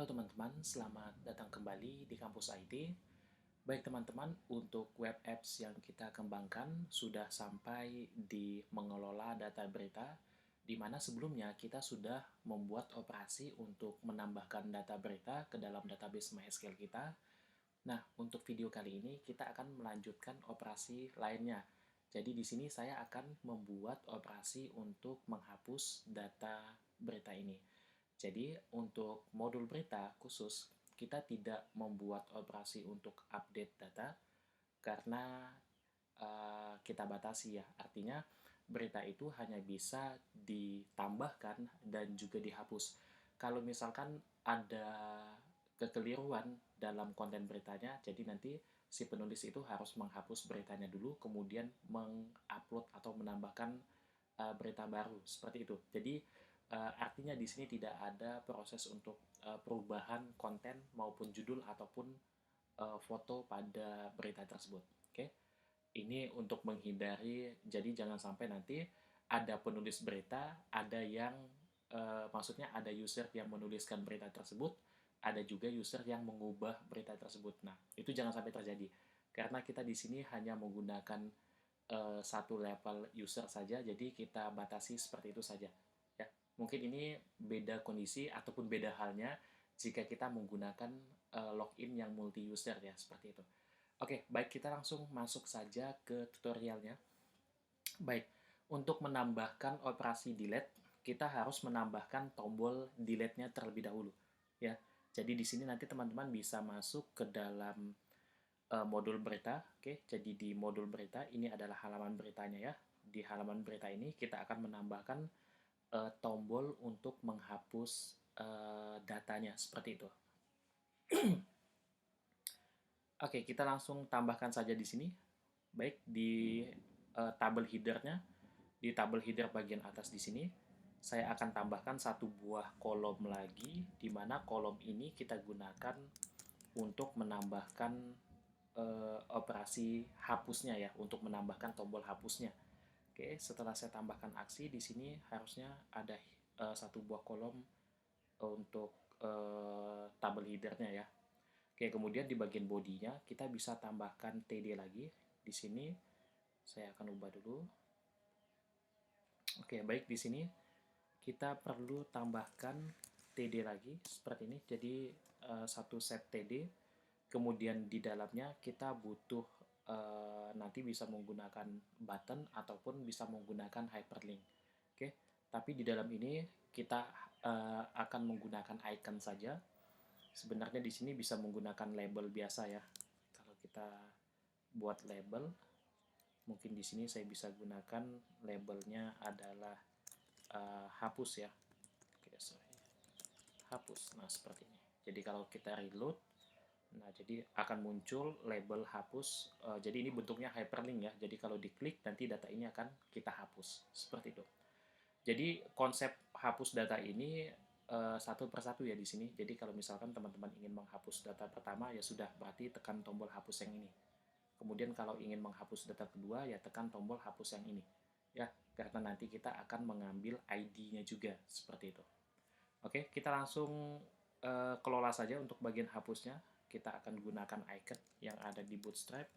Halo teman-teman, selamat datang kembali di Kampus IT. Baik teman-teman, untuk web apps yang kita kembangkan sudah sampai di mengelola data berita, di mana sebelumnya kita sudah membuat operasi untuk menambahkan data berita ke dalam database MySQL kita. Nah, untuk video kali ini kita akan melanjutkan operasi lainnya. Jadi di sini saya akan membuat operasi untuk menghapus data berita ini. Jadi untuk modul berita khusus, kita tidak membuat operasi untuk update data karena kita batasi ya. Artinya berita itu hanya bisa ditambahkan dan juga dihapus. Kalau misalkan ada kekeliruan dalam konten beritanya, jadi nanti si penulis itu harus menghapus beritanya dulu, kemudian mengupload atau menambahkan berita baru seperti itu. Jadi artinya di sini tidak ada proses untuk perubahan konten maupun judul ataupun foto pada berita tersebut. Oke, ini untuk menghindari, jadi jangan sampai nanti ada penulis berita, ada yang maksudnya ada user yang menuliskan berita tersebut, ada juga user yang mengubah berita tersebut. Nah, itu jangan sampai terjadi karena kita di sini hanya menggunakan satu level user saja, jadi kita batasi seperti itu saja. Ya, mungkin ini beda kondisi ataupun beda halnya jika kita menggunakan login yang multi user ya, seperti itu. Oke, baik kita langsung masuk saja ke tutorialnya. Baik, untuk menambahkan operasi delete, kita harus menambahkan tombol delete-nya terlebih dahulu. Ya, jadi di sini nanti teman-teman bisa masuk ke dalam modul berita. Oke, jadi di modul berita ini adalah halaman beritanya ya. Di halaman berita ini kita akan menambahkan tombol untuk menghapus datanya seperti itu. Oke, kita langsung tambahkan saja di sini. Baik, di tabel header-nya, di tabel header bagian atas di sini, saya akan tambahkan satu buah kolom lagi, di mana kolom ini kita gunakan untuk menambahkan operasi hapusnya ya, untuk menambahkan tombol hapusnya. Oke, setelah saya tambahkan aksi, di sini harusnya ada satu buah kolom untuk tabel header-nya ya. Oke, kemudian di bagian bodinya kita bisa tambahkan TD lagi. Di sini saya akan ubah dulu. Oke, baik di sini kita perlu tambahkan TD lagi seperti ini. Jadi satu set TD. Kemudian di dalamnya kita butuh nanti bisa menggunakan button ataupun bisa menggunakan hyperlink. Oke, tapi di dalam ini kita akan menggunakan icon saja. Sebenarnya di sini bisa menggunakan label biasa ya. Kalau kita buat label, mungkin di sini saya bisa gunakan labelnya adalah hapus ya. Oke, sorry. Hapus. Nah, seperti ini. Jadi kalau kita reload, nah jadi akan muncul label hapus. Jadi ini bentuknya hyperlink ya. Jadi kalau diklik nanti data ini akan kita hapus. Seperti itu. Jadi konsep hapus data ini satu persatu ya di sini. Jadi kalau misalkan teman-teman ingin menghapus data pertama ya sudah berarti tekan tombol hapus yang ini. Kemudian kalau ingin menghapus data kedua ya tekan tombol hapus yang ini. Ya, karena nanti kita akan mengambil ID-nya juga seperti itu. Oke, kita langsung kelola saja untuk bagian hapusnya. Kita akan gunakan icon yang ada di Bootstrap.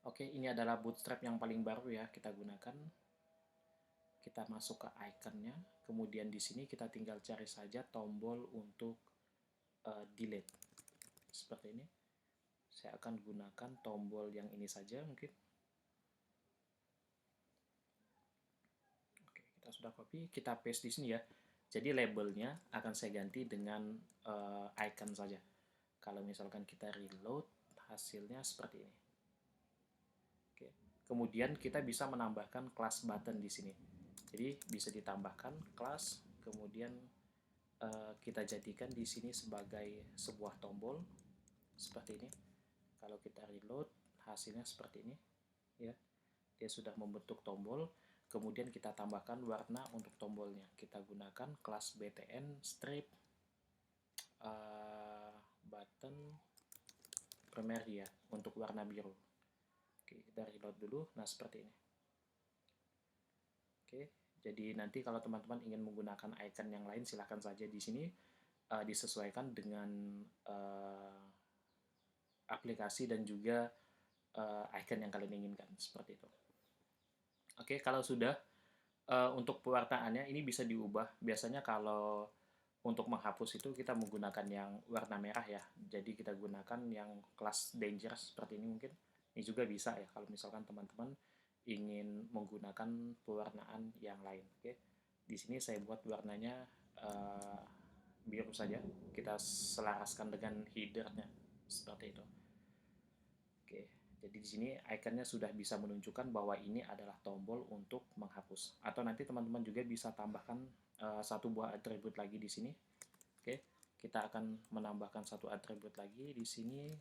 Oke, ini adalah Bootstrap yang paling baru ya kita gunakan. Kita masuk ke iconnya, kemudian di sini kita tinggal cari saja tombol untuk delete seperti ini. Saya akan gunakan tombol yang ini saja mungkin. Oke, kita sudah copy, kita paste di sini ya. Jadi labelnya akan saya ganti dengan icon saja. Kalau misalkan kita reload, hasilnya seperti ini. Oke. Kemudian kita bisa menambahkan class button di sini. Jadi bisa ditambahkan class, kemudian kita jadikan di sini sebagai sebuah tombol seperti ini. Kalau kita reload, hasilnya seperti ini, ya. Dia sudah membentuk tombol. Kemudian kita tambahkan warna untuk tombolnya. Kita gunakan kelas btn strip button primary ya untuk warna biru. Oke, kita reload dulu. Nah seperti ini. Oke, jadi nanti kalau teman-teman ingin menggunakan icon yang lain silahkan saja di sini. disesuaikan dengan aplikasi dan juga icon yang kalian inginkan, seperti itu. Oke, kalau sudah, untuk pewarnaannya ini bisa diubah. Biasanya kalau untuk menghapus itu kita menggunakan yang warna merah ya. Jadi kita gunakan yang kelas danger seperti ini mungkin. Ini juga bisa ya kalau misalkan teman-teman ingin menggunakan pewarnaan yang lain. Oke. Di sini saya buat warnanya biru saja. Kita selaraskan dengan headernya seperti itu. Oke. Jadi di sini ikonnya sudah bisa menunjukkan bahwa ini adalah tombol untuk menghapus. Atau nanti teman-teman juga bisa tambahkan satu buah atribut lagi di sini. Oke, kita akan menambahkan satu atribut lagi di sini,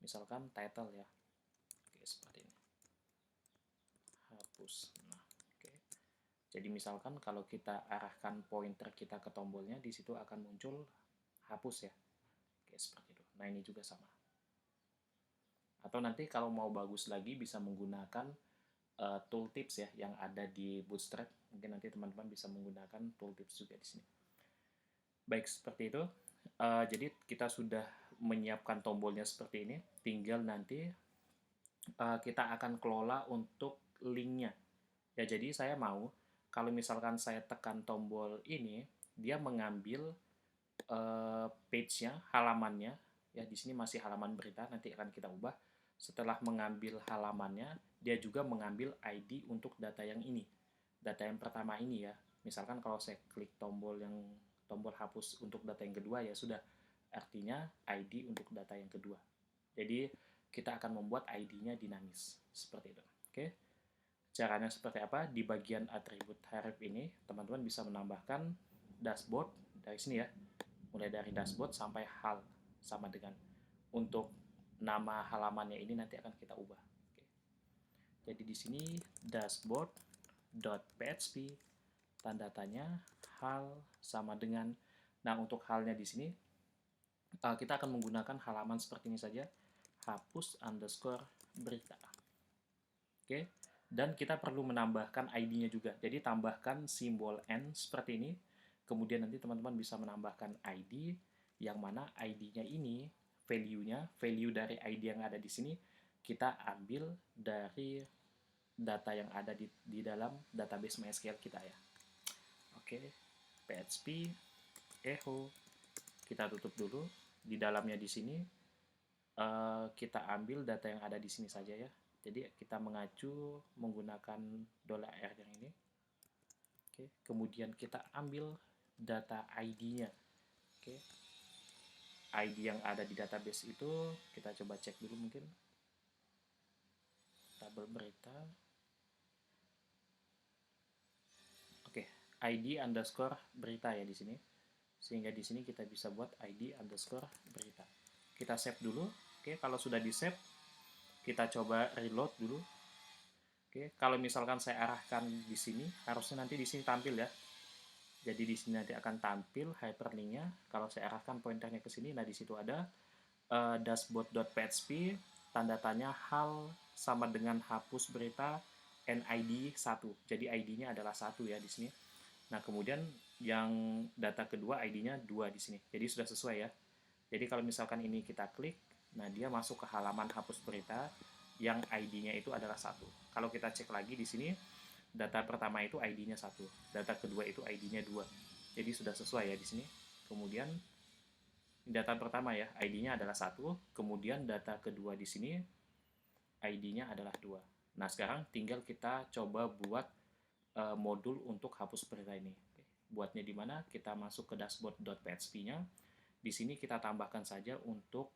misalkan title ya. Oke, seperti ini. Hapus. Nah, oke. Jadi misalkan kalau kita arahkan pointer kita ke tombolnya, di situ akan muncul hapus ya. Oke, seperti itu. Nah, ini juga sama. Atau nanti kalau mau bagus lagi bisa menggunakan tooltips ya yang ada di Bootstrap. Mungkin nanti teman-teman bisa menggunakan tooltips juga di sini. Baik, seperti itu. Jadi kita sudah menyiapkan tombolnya seperti ini. Tinggal nanti kita akan kelola untuk linknya. Ya, jadi saya mau kalau misalkan saya tekan tombol ini, dia mengambil page-nya, halamannya. Ya, di sini masih halaman berita, nanti akan kita ubah. Setelah mengambil halamannya, dia juga mengambil ID untuk data yang ini. Data yang pertama ini ya. Misalkan kalau saya klik tombol hapus untuk data yang kedua ya sudah. Artinya ID untuk data yang kedua. Jadi kita akan membuat ID-nya dinamis. Seperti itu. Oke. Caranya seperti apa? Di bagian atribut href ini, teman-teman bisa menambahkan dashboard dari sini ya. Mulai dari dashboard sampai hal sama dengan. Untuk nama halamannya ini nanti akan kita ubah. Oke. Jadi di sini dashboard.php tanda tanya hal sama dengan. Nah, untuk halnya di sini kita akan menggunakan halaman seperti ini saja, hapus underscore berita. Oke, dan kita perlu menambahkan ID-nya juga. Jadi tambahkan simbol N seperti ini. Kemudian nanti teman-teman bisa menambahkan ID, yang mana ID-nya ini, value dari ID yang ada di sini, kita ambil dari data yang ada di dalam database MySQL kita ya. Oke, PHP, echo, kita tutup dulu. Di dalamnya di sini kita ambil data yang ada di sini saja ya. Jadi kita mengacu menggunakan $R yang ini. Oke, kemudian kita ambil data ID-nya. Oke. ID yang ada di database itu kita coba cek dulu mungkin. Tabel berita. Oke, ID underscore berita ya di sini. Sehingga di sini kita bisa buat ID underscore berita. Kita save dulu. Oke, kalau sudah di save, kita coba reload dulu. Oke, kalau misalkan saya arahkan di sini, harusnya nanti di sini tampil ya. Jadi di sini nanti akan tampil hyperlinknya. Kalau saya arahkan pointernya ke sini, nah di situ ada dashboard.php tanda tanya hal sama dengan hapus berita NID 1. Jadi ID-nya adalah 1 ya di sini. Nah, kemudian yang data kedua ID-nya 2 di sini. Jadi sudah sesuai ya. Jadi kalau misalkan ini kita klik, nah dia masuk ke halaman hapus berita yang ID-nya itu adalah 1. Kalau kita cek lagi di sini, data pertama itu ID-nya 1, data kedua itu ID-nya 2. Jadi sudah sesuai ya di sini. Kemudian data pertama ya, ID-nya adalah 1, kemudian data kedua di sini ID-nya adalah 2. Nah, sekarang tinggal kita coba buat modul untuk hapus berita ini. Oke. Buatnya di mana? Kita masuk ke dashboard.php-nya. Di sini kita tambahkan saja untuk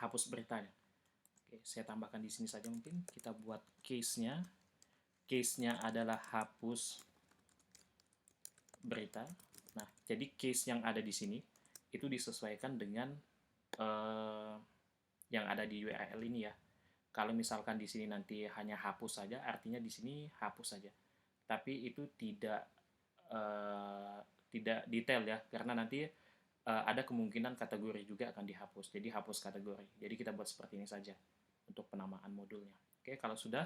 hapus beritanya. Oke, saya tambahkan di sini saja mungkin. Kita buat case-nya. Case-nya adalah hapus berita. Nah, jadi case yang ada di sini itu disesuaikan dengan yang ada di URL ini ya. Kalau misalkan di sini nanti hanya hapus saja, artinya di sini hapus saja. Tapi itu tidak detail ya, karena nanti ada kemungkinan kategori juga akan dihapus. Jadi hapus kategori. Jadi kita buat seperti ini saja untuk penamaan modulnya. Oke, kalau sudah,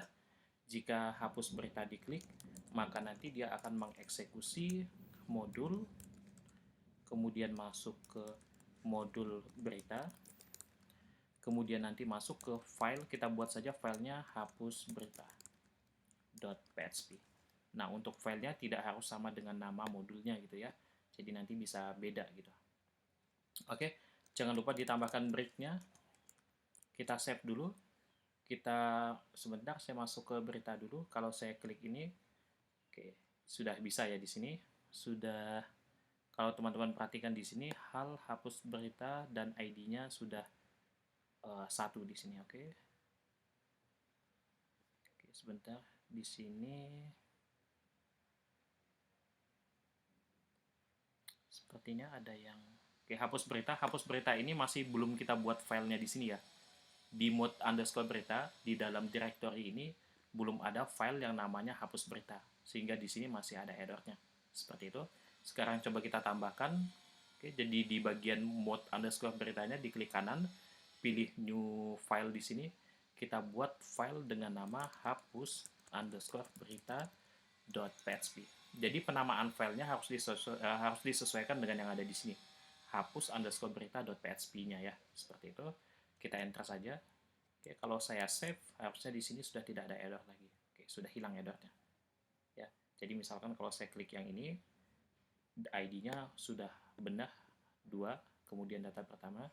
jika hapus berita diklik, maka nanti dia akan mengeksekusi modul kemudian masuk ke modul berita, kemudian nanti masuk ke file, kita buat saja filenya hapus berita.php. Nah, untuk filenya tidak harus sama dengan nama modulnya gitu ya, jadi nanti bisa beda gitu. Oke, jangan lupa ditambahkan breaknya. Kita save dulu. Kita sebentar, saya masuk ke berita dulu. Kalau saya klik ini, oke, sudah bisa ya di sini. Sudah, kalau teman-teman perhatikan di sini, hal hapus berita dan ID-nya sudah satu di sini. Oke, sebentar di sini. Sepertinya ada yang oke, hapus berita ini masih belum kita buat filenya di sini ya. Di mode underscore berita, di dalam directory ini belum ada file yang namanya hapus berita, sehingga di sini masih ada errornya. Seperti itu. Sekarang coba kita tambahkan. Oke, jadi di bagian mode underscore beritanya diklik kanan, pilih new file di sini. Kita buat file dengan nama hapus underscore berita.php. Jadi penamaan filenya harus disesuaikan dengan yang ada di sini. Hapus underscore berita.php-nya ya. Seperti itu. Kita enter saja. Oke, kalau saya save, harusnya di sini sudah tidak ada error lagi. Oke, sudah hilang errornya. Ya, jadi misalkan kalau saya klik yang ini, ID-nya sudah benar 2, kemudian data pertama,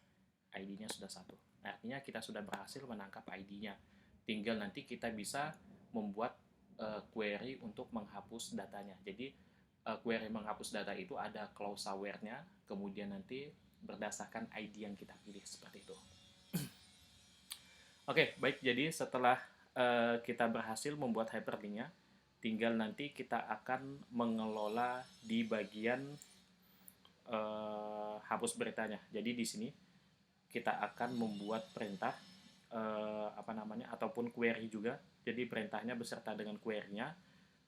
ID-nya sudah 1. Artinya kita sudah berhasil menangkap ID-nya. Tinggal nanti kita bisa membuat query untuk menghapus datanya. Jadi query menghapus data itu ada clause aware-nya, kemudian nanti berdasarkan ID yang kita pilih seperti itu. Oke, baik. Jadi setelah kita berhasil membuat hyperlink-nya, tinggal nanti kita akan mengelola di bagian hapus beritanya. Jadi di sini kita akan membuat perintah ataupun query juga. Jadi perintahnya beserta dengan query-nya,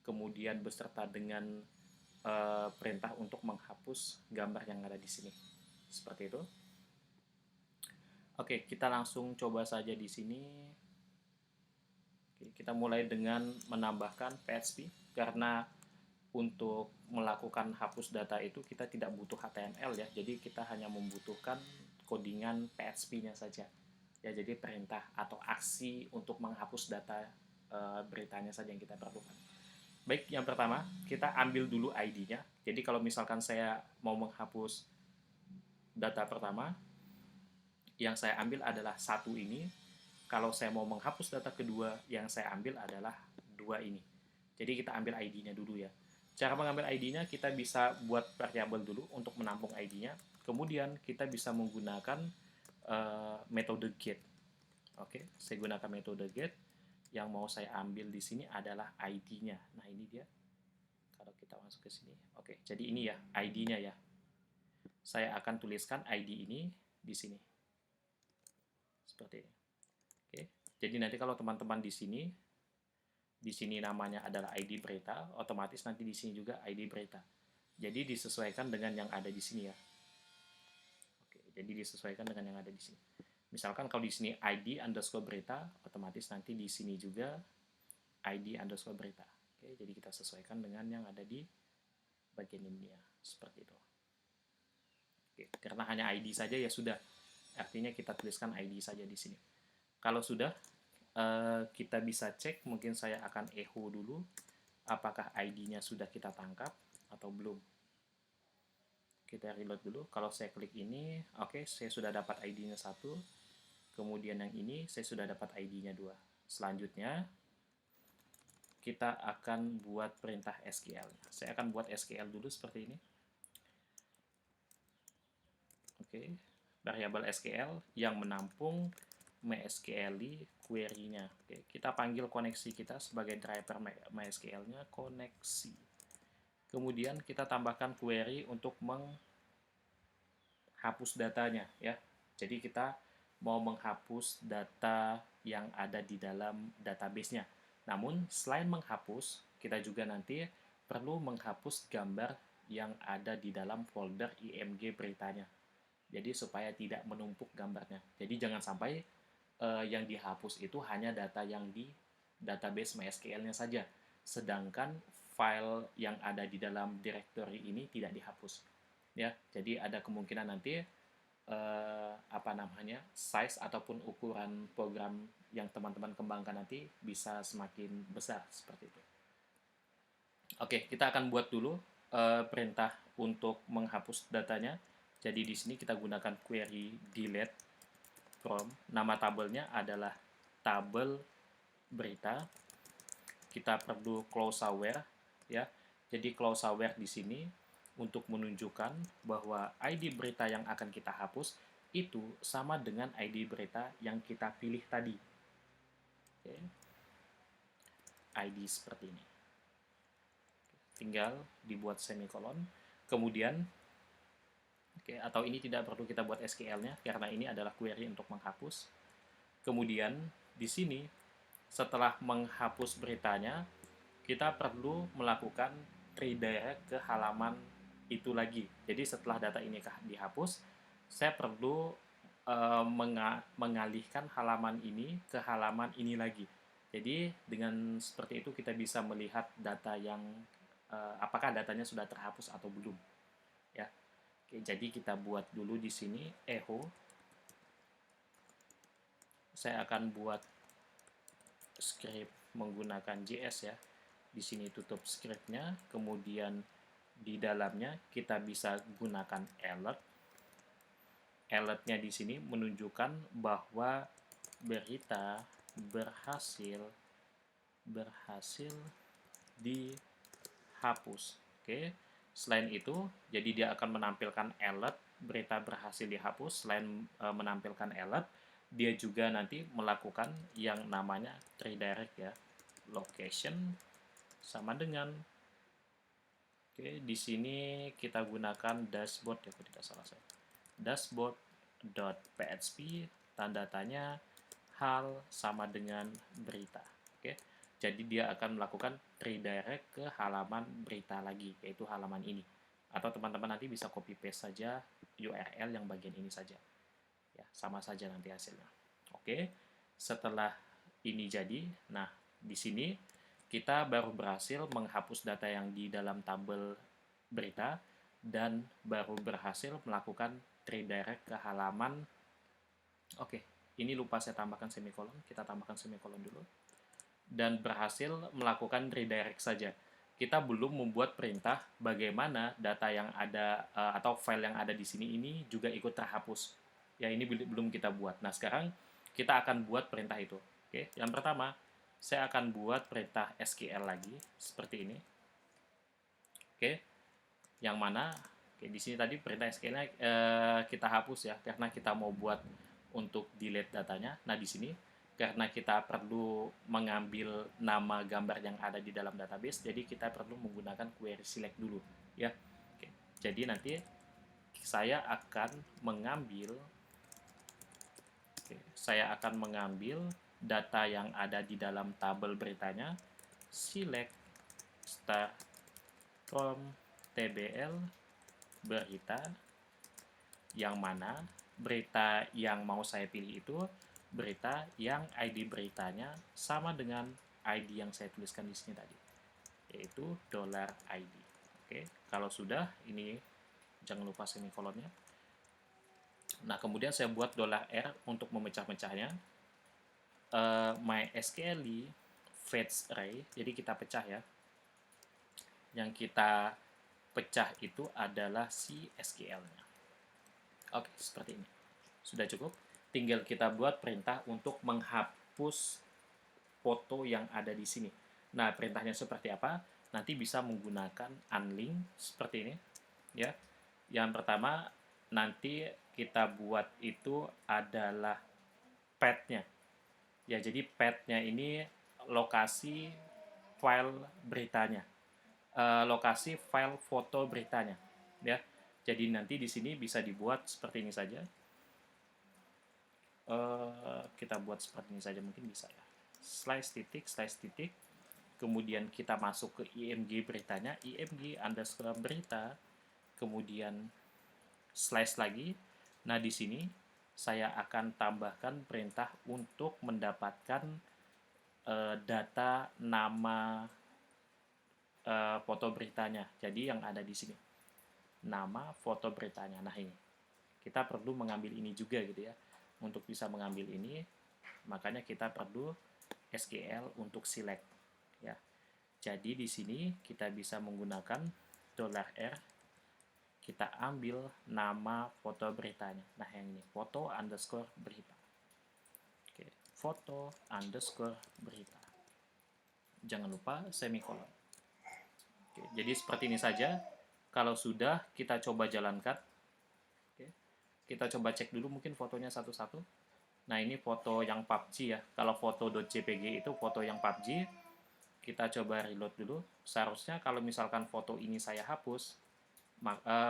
kemudian beserta dengan perintah untuk menghapus gambar yang ada di sini. Seperti itu. Oke, kita langsung coba saja di sini. Oke, kita mulai dengan menambahkan PHP karena untuk melakukan hapus data itu kita tidak butuh HTML ya. Jadi kita hanya membutuhkan codingan PHP-nya saja. Ya, jadi perintah atau aksi untuk menghapus data beritanya saja yang kita perlukan. Baik, yang pertama kita ambil dulu ID-nya. Jadi kalau misalkan saya mau menghapus data pertama, yang saya ambil adalah 1 ini. Kalau saya mau menghapus data kedua, yang saya ambil adalah 2 ini. Jadi kita ambil ID-nya dulu ya. Cara mengambil ID-nya, kita bisa buat variabel dulu untuk menampung ID-nya. Kemudian kita bisa menggunakan metode get. Oke, saya gunakan metode get. Yang mau saya ambil di sini adalah ID-nya. Nah, ini dia. Kalau kita masuk ke sini. Oke, jadi ini ya ID-nya ya. Saya akan tuliskan ID ini di sini. Seperti ini. Oke, jadi nanti kalau teman-teman di sini namanya adalah ID berita, otomatis nanti di sini juga ID berita. Jadi disesuaikan dengan yang ada di sini ya. Oke, jadi disesuaikan dengan yang ada di sini. Misalkan kalau di sini ID underscore berita, otomatis nanti di sini juga ID underscore berita. Oke, jadi kita sesuaikan dengan yang ada di bagian ini ya, seperti itu. Oke, karena hanya ID saja ya sudah. Artinya kita tuliskan ID saja di sini. Kalau sudah, kita bisa cek, mungkin saya akan echo dulu, apakah ID-nya sudah kita tangkap atau belum. Kita reload dulu. Kalau saya klik ini, oke, saya sudah dapat ID-nya 1. Kemudian yang ini, saya sudah dapat ID-nya 2. Selanjutnya, kita akan buat perintah SQL. Saya akan buat SQL dulu seperti ini. Oke, variabel SQL yang menampung MySQL query-nya. Oke, kita panggil koneksi kita sebagai driver MySQL-nya koneksi. Kemudian kita tambahkan query untuk menghapus datanya ya. Jadi kita mau menghapus data yang ada di dalam database-nya. Namun selain menghapus, kita juga nanti perlu menghapus gambar yang ada di dalam folder IMG beritanya. Jadi supaya tidak menumpuk gambarnya. Jadi jangan sampai yang dihapus itu hanya data yang di database MySQL-nya saja, sedangkan file yang ada di dalam directory ini tidak dihapus. ya. Jadi ada kemungkinan nanti size ataupun ukuran program yang teman-teman kembangkan nanti bisa semakin besar seperti itu. Oke, kita akan buat dulu perintah untuk menghapus datanya. Jadi di sini kita gunakan query delete from, nama tabelnya adalah tabel berita. Kita perlu close aware, ya. Jadi close aware di sini untuk menunjukkan bahwa ID berita yang akan kita hapus itu sama dengan ID berita yang kita pilih tadi. Oke. ID seperti ini. Tinggal dibuat semikolon. Kemudian, atau ini tidak perlu kita buat SQL-nya karena ini adalah query untuk menghapus. Kemudian di sini setelah menghapus beritanya, kita perlu melakukan redirect ke halaman itu lagi. Jadi setelah data ini dihapus, saya perlu mengalihkan halaman ini ke halaman ini lagi. Jadi dengan seperti itu kita bisa melihat data yang apakah datanya sudah terhapus atau belum. Ya. Oke, jadi kita buat dulu di sini echo. Saya akan buat script menggunakan JS ya. Di sini tutup scriptnya, kemudian di dalamnya kita bisa gunakan alert. Alertnya di sini menunjukkan bahwa berita berhasil dihapus. Oke. Selain itu, jadi dia akan menampilkan alert berita berhasil dihapus. Selain menampilkan alert, dia juga nanti melakukan yang namanya redirect ya. Location sama dengan di sini kita gunakan dashboard ya, kalau tidak salah saya. Dashboard.php tanda tanya hal sama dengan berita. Oke. Jadi dia akan melakukan redirect ke halaman berita lagi, yaitu halaman ini. Atau teman-teman nanti bisa copy paste saja URL yang bagian ini saja. Ya, sama saja nanti hasilnya. Oke. Setelah ini jadi, nah di sini kita baru berhasil menghapus data yang di dalam tabel berita dan baru berhasil melakukan redirect ke halaman. Oke, ini lupa saya tambahkan semikolon. Kita tambahkan semikolon dulu. Dan berhasil melakukan redirect saja. Kita belum membuat perintah bagaimana data yang ada atau file yang ada di sini ini juga ikut terhapus. Ya, ini belum kita buat. Nah, sekarang kita akan buat perintah itu. Oke, yang pertama saya akan buat perintah SQL lagi seperti ini. Oke. Yang mana di sini tadi perintah SQL-nya kita hapus ya karena kita mau buat untuk delete datanya. Nah, di sini karena kita perlu mengambil nama gambar yang ada di dalam database, jadi kita perlu menggunakan query select dulu ya. Oke. Jadi nanti saya akan mengambil data yang ada di dalam tabel beritanya, select start from TBL berita, yang mana berita yang mau saya pilih itu berita yang ID beritanya sama dengan ID yang saya tuliskan di sini tadi, yaitu $ID. Oke, kalau sudah, ini jangan lupa semikolonnya. Nah, kemudian saya buat $R untuk memecah-mecahnya. MySQL fetch array, jadi kita pecah ya. Yang kita pecah itu adalah si SQL-nya. Oke, seperti ini. Sudah cukup. Tinggal kita buat perintah untuk menghapus foto yang ada di sini. Nah, perintahnya seperti apa? Nanti bisa menggunakan unlink seperti ini. Ya. Yang pertama, nanti kita buat itu adalah path-nya. Ya, jadi path-nya ini lokasi file beritanya. Lokasi file foto beritanya. Ya. Jadi nanti di sini bisa dibuat seperti ini saja. Kita buat seperti ini saja, mungkin bisa ya. Slice titik. Kemudian kita masuk ke img beritanya, img_berita. Kemudian slash lagi. Nah, di sini saya akan tambahkan perintah untuk mendapatkan data nama foto beritanya. Jadi yang ada di sini. nama foto beritanya. Nah ini, kita perlu mengambil ini juga gitu ya. Untuk bisa mengambil ini, makanya kita perlu SQL untuk select ya. Jadi di sini kita bisa menggunakan $R, kita ambil nama foto beritanya. Nah yang ini, foto underscore berita. Oke, foto underscore berita. Jangan lupa semikolon. Oke, jadi seperti ini saja. Kalau sudah, kita coba jalankan. Oke, kita coba cek dulu mungkin fotonya satu-satu. Nah ini foto yang PUBG ya. Kalau foto.jpg itu foto yang PUBG. Kita coba reload dulu. Seharusnya kalau misalkan foto ini saya hapus,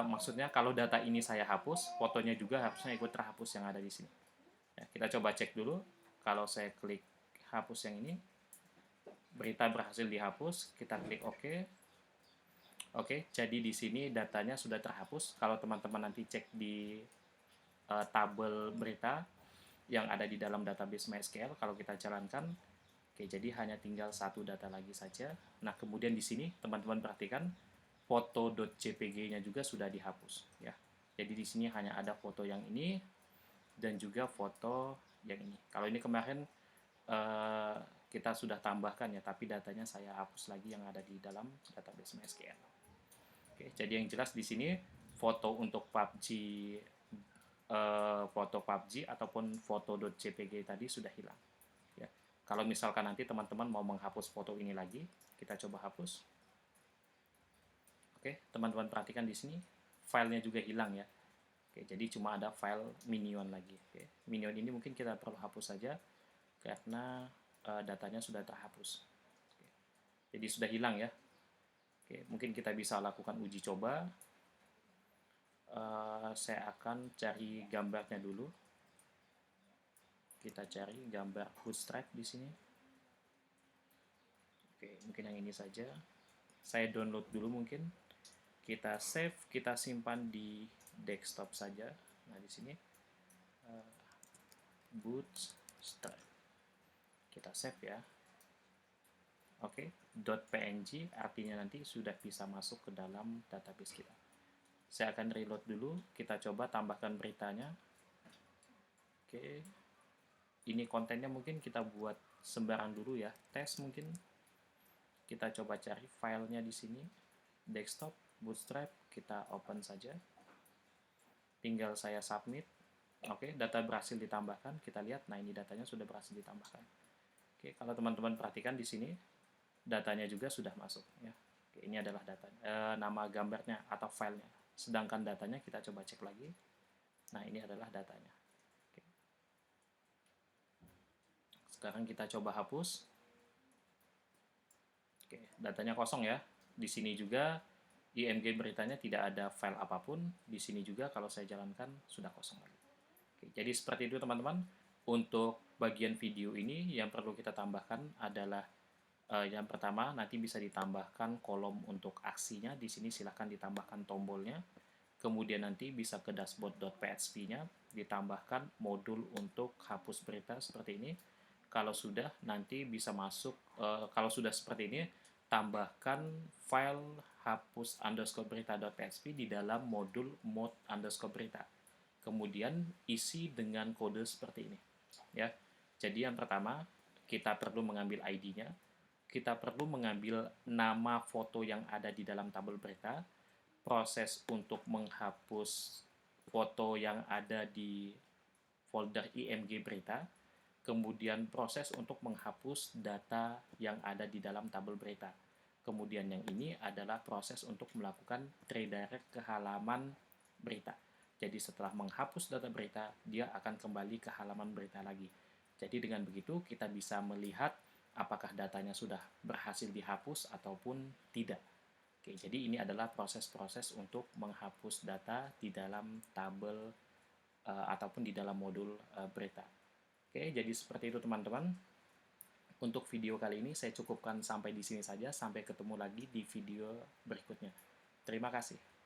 maksudnya kalau data ini saya hapus, fotonya juga harusnya ikut terhapus yang ada di sini. Ya, kita coba cek dulu. Kalau saya klik hapus yang ini, berita berhasil dihapus. Kita klik OK. Oke, jadi di sini datanya sudah terhapus. Kalau teman-teman nanti cek di tabel berita yang ada di dalam database MySQL, kalau kita jalankan, oke, jadi hanya tinggal satu data lagi saja. Nah, kemudian di sini teman-teman perhatikan foto.jpg-nya juga sudah dihapus ya. Jadi di sini hanya ada foto yang ini dan juga foto yang ini. Kalau ini kemarin kita sudah tambahkan ya, tapi datanya saya hapus lagi yang ada di dalam database MySQL. Oke, jadi yang jelas di sini foto untuk PUBG, foto PUBG ataupun foto.jpg tadi sudah hilang. Ya. Kalau misalkan nanti teman-teman mau menghapus foto ini lagi, kita coba hapus. Oke, teman-teman perhatikan di sini filenya juga hilang ya. Oke, jadi cuma ada file Minion lagi. Oke, Minion ini mungkin kita perlu hapus saja karena datanya sudah terhapus. Oke, jadi sudah hilang ya. Oke, mungkin kita bisa lakukan uji coba. Saya akan cari gambarnya dulu. Kita cari gambar Bootstrap di sini. Oke, mungkin yang ini saja. Saya download dulu mungkin. Kita save, kita simpan di desktop saja. Nah, di sini Bootstrap. Kita save ya. Oke, .png artinya nanti sudah bisa masuk ke dalam database kita. Saya akan reload dulu, kita coba tambahkan beritanya. Oke, ini kontennya mungkin kita buat sembarang dulu ya, tes mungkin. Kita coba cari filenya di sini, desktop, Bootstrap, kita open saja. Tinggal saya submit. Oke, data berhasil ditambahkan, kita lihat, nah ini datanya sudah berhasil ditambahkan. Oke, kalau teman-teman perhatikan di sini, datanya juga sudah masuk ya. Oke, ini adalah datanya, nama gambarnya atau filenya. Sedangkan datanya kita coba cek lagi. Nah, ini adalah datanya. Oke. Sekarang kita coba hapus. Oke, datanya kosong ya. Di sini juga IMG beritanya tidak ada file apapun. Di sini juga kalau saya jalankan sudah kosong lagi. Oke, jadi seperti itu teman-teman. Untuk bagian video ini yang perlu kita tambahkan adalah yang pertama, nanti bisa ditambahkan kolom untuk aksinya. Di sini silahkan ditambahkan tombolnya. Kemudian nanti bisa ke dashboard.php-nya, ditambahkan modul untuk hapus berita seperti ini. Kalau sudah, nanti bisa masuk, kalau sudah seperti ini, tambahkan file hapus underscore berita.php di dalam modul mode underscore berita. Kemudian isi dengan kode seperti ini. Ya, jadi yang pertama, kita perlu mengambil ID-nya. Kita perlu mengambil nama foto yang ada di dalam tabel berita, proses untuk menghapus foto yang ada di folder IMG berita, kemudian proses untuk menghapus data yang ada di dalam tabel berita. Kemudian yang ini adalah proses untuk melakukan redirect ke halaman berita. Jadi setelah menghapus data berita, dia akan kembali ke halaman berita lagi. Jadi dengan begitu kita bisa melihat apakah datanya sudah berhasil dihapus ataupun tidak. Oke, jadi ini adalah proses-proses untuk menghapus data di dalam tabel ataupun di dalam modul berita. Oke, jadi seperti itu teman-teman. Untuk video kali ini saya cukupkan sampai di sini saja. Sampai ketemu lagi di video berikutnya. Terima kasih.